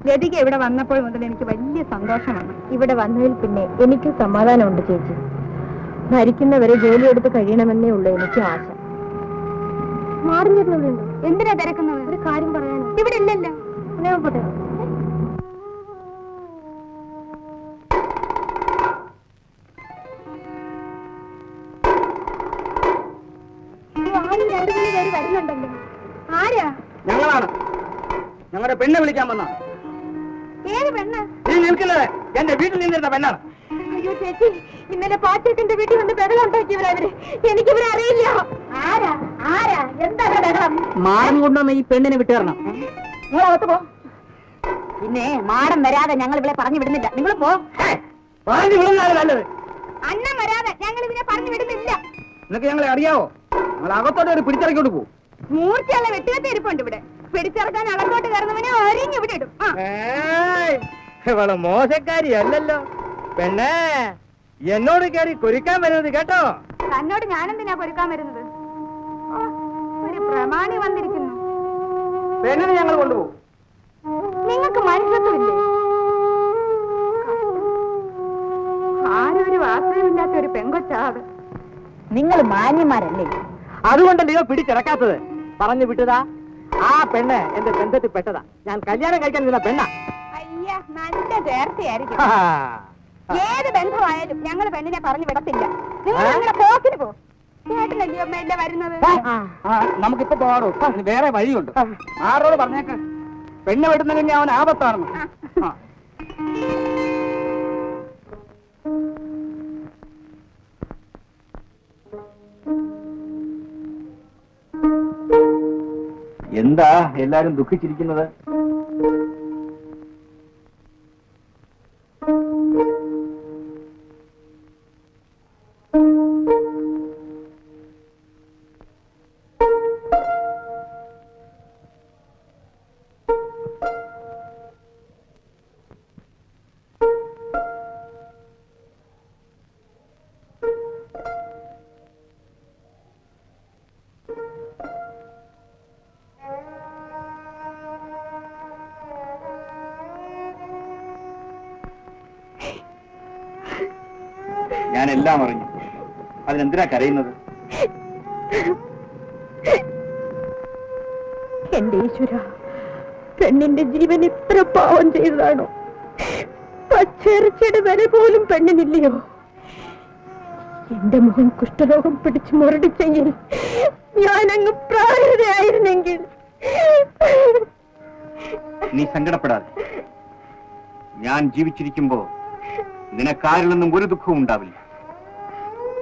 ലതിക ഇവിടെ വന്നപ്പോൾ മുതൽ എനിക്ക് വലിയ സന്തോഷമാണ്. ഇവിടെ വന്നതിൽ പിന്നെ എനിക്ക് സമാധാനമുണ്ട് ചേച്ചി. ഭരിക്കുന്നവരെ ജോലിയെടുത്ത് കഴിയണമെന്നേ ഉള്ളൂ എനിക്ക് ആശ. മാറിഞ്ഞിട്ടുണ്ടോ? എന്തിനാ തിരക്കുന്നത്? ഒരു കാര്യം പറയാനോ? ഇവിടെ ഇല്ലല്ലോ. ഞാൻ പോട്ടെ. വരുന്നുണ്ടല്ലോ. ആരാ? ഞങ്ങളാണ്. ഞങ്ങളുടെ പെണ്ണെ വിളിക്കാൻ വന്ന. ഏത് പെണ്ണ്? നീ നിൽക്കുന്നത് എന്റെ വീട്ടിൽ നിന്നിരുന്ന പെണ്ണാണ്. അയ്യോ ചേച്ചി, ഇന്നലെ പാച്ചേട്ടന്റെ വീട്ടിൽ വന്ന് ബഹളം ഉണ്ടാക്കിയവരവര്. എനിക്കിവരെ അറിയില്ല. ആരാ ആരാ എന്താ ബഹളം? മാനം കൊണ്ടുവന്ന ഈ പെണ്ണിനെ വിട്ടുതരണം. നിങ്ങളകത്ത് പോ. പിന്നെ മാടം വരാതെ ഞങ്ങൾ ഇവിടെ പറഞ്ഞു വിടുന്നില്ല. നിങ്ങൾ പോ. പറഞ്ഞു വിടുന്നതാണ് നല്ലത്. അന്നം വരാതെ ഞങ്ങൾ ഇവരെ പറഞ്ഞു വിടുന്നില്ല. നിനക്ക് ഞങ്ങളെ അറിയാവോ? ഞങ്ങൾ അകത്തോടെ ഒരു പിടിച്ചിറക്കോട്ട് പോകും. മൂർച്ചയുള്ള വെട്ടുകത്തി ഇരിപ്പുണ്ട് ഇവിടെ. പിടിച്ചിറക്കാൻ അളക്കോട്ട് കയറുന്നവനെ ഒരിഞ്ഞു ഇവിടെ ഇടും. ഇവള് മോശക്കാരി അല്ലല്ലോ. പെണ്ണേ, എന്നോട് കയറി കൊരുക്കാൻ വരുന്നത് കേട്ടോ. തന്നോട് ഞാനെന്തിനാ പൊരുക്കാൻ വരുന്നത്? ഒരു പ്രമാണി വന്നിരിക്കുന്നു. പെണ്ണിനെ ഞങ്ങൾ കൊണ്ടുപോകും. നിങ്ങൾക്ക് മനുഷ്യത്വമില്ലേ? ആരൊരു വാസനമില്ലാത്ത ഒരു പെങ്കൊച്ചാത്. നിങ്ങൾ മാന്യന്മാരല്ലേ? അതുകൊണ്ടല്ലേ ഇവ പിടിച്ചിറക്കാത്തത്. പറഞ്ഞു വിട്ടതാ. ആ പെണ്ണ് എന്റെ ബന്ധത്തിൽ പെട്ടതാ. ഞാൻ കല്യാണം കഴിക്കാൻ നിന്ന പെണ്ണാ. അയ്യ, നല്ല ചേർച്ചയായിരിക്കും. ഏത് ബന്ധമായാലും ഞങ്ങൾ പെണ്ണിനെ പറഞ്ഞു വിടത്തില്ല. നിങ്ങൾ നിങ്ങളുടെ പോക്കിന് പോ. ചേട്ടനല്ലേ അമ്മയല്ലേ വരുന്നത്? നമുക്കിപ്പോ പോകാറോ? വേറെ വഴിയുണ്ട്. ആരോട് പറഞ്ഞേക്ക് പെണ്ണ് വിടുന്നതിന് അവൻ ആപത്താണെന്ന്. എന്താ എല്ലാരും ദുഃഖിച്ചിരിക്കുന്നത്? ഞാനെല്ലാം അറിഞ്ഞു. അതിനെന്തിനാ കരയുന്നത്? എന്റെ ഈശ്വര, പെണ്ണിന്റെ ജീവൻ ഇത്ര പാവം ചെയ്തതാണോ? പച്ചേർച്ചയുടെ വില പോലും പെണ്ണിനില്ലയോ? എന്റെ മുഖം കുഷ്ഠരോഗം പിടിച്ച് മുരടിച്ചെങ്കിൽ, ഞാനങ്ങ് പ്രായതയായിരുന്നെങ്കിൽ. നീ സങ്കടപ്പെടാതെ. ഞാൻ ജീവിച്ചിരിക്കുമ്പോ നിനക്കാരിൽ നിന്നും ഒരു ദുഃഖവും ഉണ്ടാവില്ല.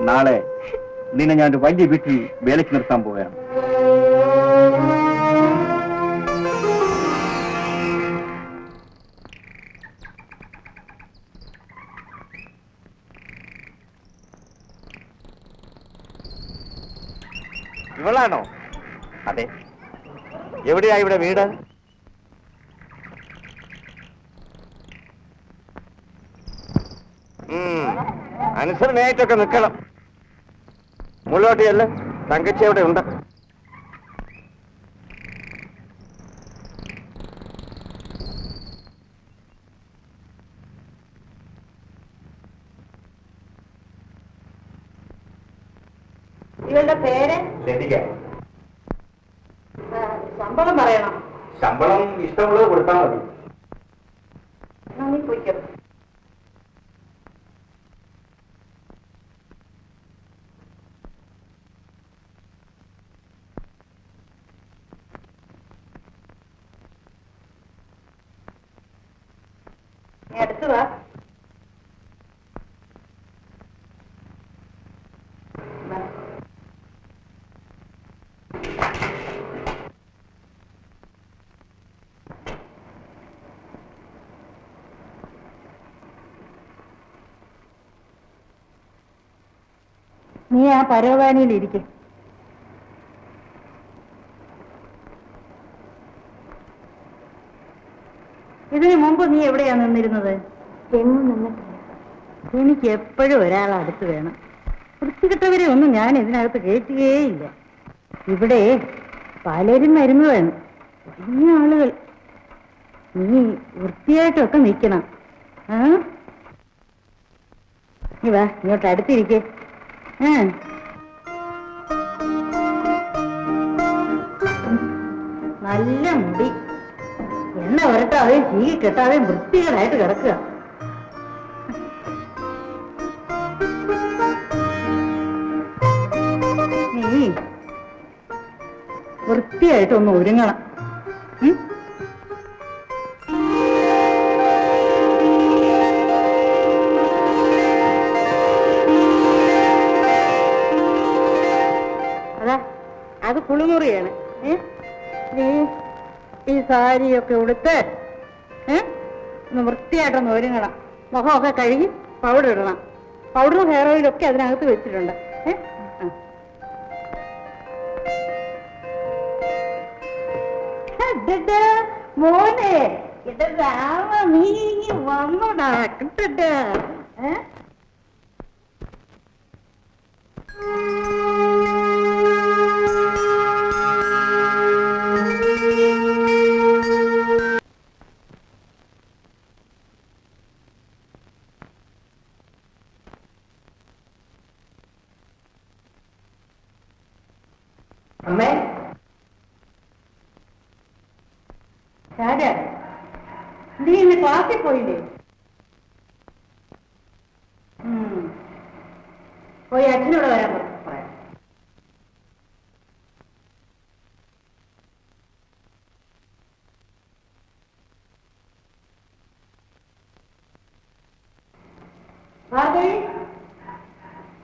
നാളെ നിന്നെ ഞാൻ ഒരു വലിയ വീട്ടിൽ വേലയ്ക്ക് നിർത്താൻ പോവുകയാണ്. ഇവളാണോ? അതെ. എവിടെയാ ഇവിടെ വീട്? അനുസരണയായിട്ടൊക്കെ നിൽക്കണം. മുള്ളോട്ടിയല്ല, തങ്കച്ചി അവിടെ ഉണ്ട്. ഇവളുടെ പേര്? ലതിക. ശമ്പളം പറയണം. ശമ്പളം ഇഷ്ടമുള്ളത് കൊടുത്താൽ മതി. നീ പോയിക്കോ. അടുത്ത് വാ. നീ ആ പരോവാനിയിലിരിക്കും. ഇതിനു മുമ്പ് നീ എവിടെയാ നിന്നിരുന്നത്? എങ്ങും നിന്നിട്ടില്ല. എനിക്ക് എപ്പോഴും ഒരാൾ അടുത്ത് വേണം. വൃത്തികെട്ടവരെ ഒന്നും ഞാൻ ഇതിനകത്ത് കയറ്റുകയേയില്ല. ഇവിടെ പലരും വരുന്നതാണ്, വലിയ ആളുകൾ. നീ വൃത്തിയായിട്ടൊക്കെ നിൽക്കണം. നീ വാ, ഇങ്ങോട്ട് അടുത്തിരിക്കേ. നല്ല മുടി, എണ്ണ വരട്ടാതെയും ചീകി കെട്ടാതെയും വൃത്തികേടായിട്ട് കിടക്കുക. നീ വൃത്തിയായിട്ടൊന്ന് ഒരുങ്ങണം. അതാ അത് കുളിമുറിയാണ്. നീ ഈ സാരിയൊക്കെ ഉടുത്ത് ഒന്ന് വൃത്തിയായിട്ടൊന്ന് ഒരുങ്ങണം. മുഖമൊക്കെ കഴുകി പൗഡർ ഇടണം. പൗഡറും ഹെയർ ഓയിലൊക്കെ അതിനകത്ത് വെച്ചിട്ടുണ്ട്. മോനെ രാമ നീ വന്നോടാ കിട്ടട്ടെ. അമ്മേ, നീ ഇന്ന് ക്ലാസ്സിൽ പോയില്ലേ? പോയി അച്ഛനോട് വരാൻ പറയാം.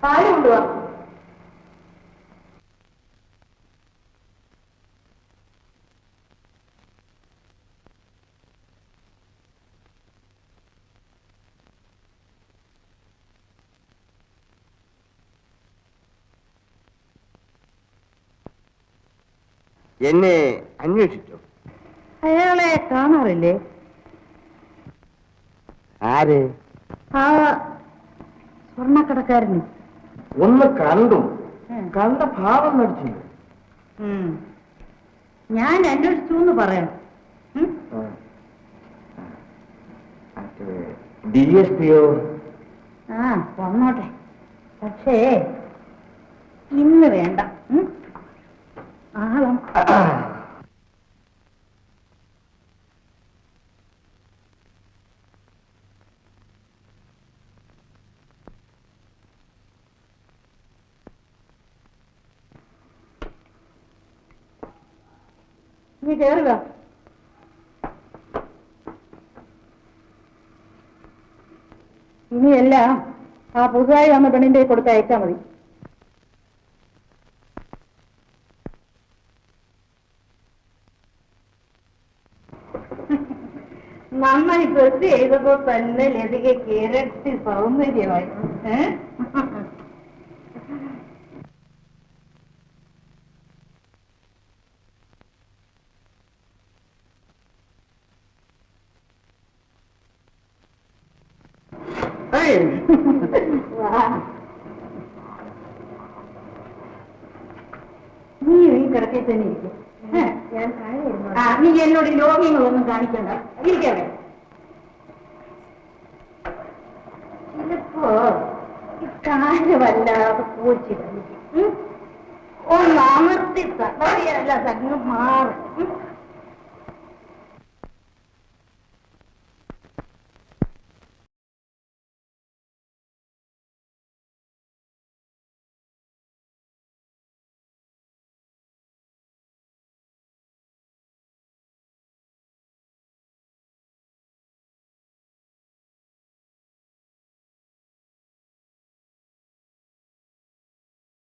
പാല് കൊണ്ടുപോവാ. എന്നെ അന്വേഷിച്ചോ? അയാളെ കാണാറില്ലേ? ആര്? ആ സ്വർണ്ണക്കടക്കാരന്. ഒന്ന് കണ്ടു, കണ്ട ഭാവം നടിച്ചു. ഞാൻ അന്വേഷിച്ചു എന്ന് പറയണം. DSPയോ? വന്നോട്ടെ, പക്ഷേ ഇന്ന് വേണ്ട. ആളം നീ കേറുക. ഇനിയെല്ലാം ആ പുതുതായി വന്ന പെണ്ണിന്റെ കൊടുത്ത് അയച്ചാൽ മതി. നന്നായി ഡ്രസ് ചെയ്തപ്പോ തന്നെ ലതികയ്ക്ക് ഇരട്ടി സൗന്ദര്യമായി. നീ ഈ കിടക്കയിൽ തന്നെ ഇരിക്കും. നീ എന്നോട് ലോകങ്ങളൊന്നും കാണിക്കണ്ട, ഇരിക്കവിടെ. ചിലപ്പോ ഈ കാല് വല്ലാതെ പൂച്ചി കളിക്കും. ഒന്ന് അമർത്തി തടവിയല്ല സംഘം മാറും.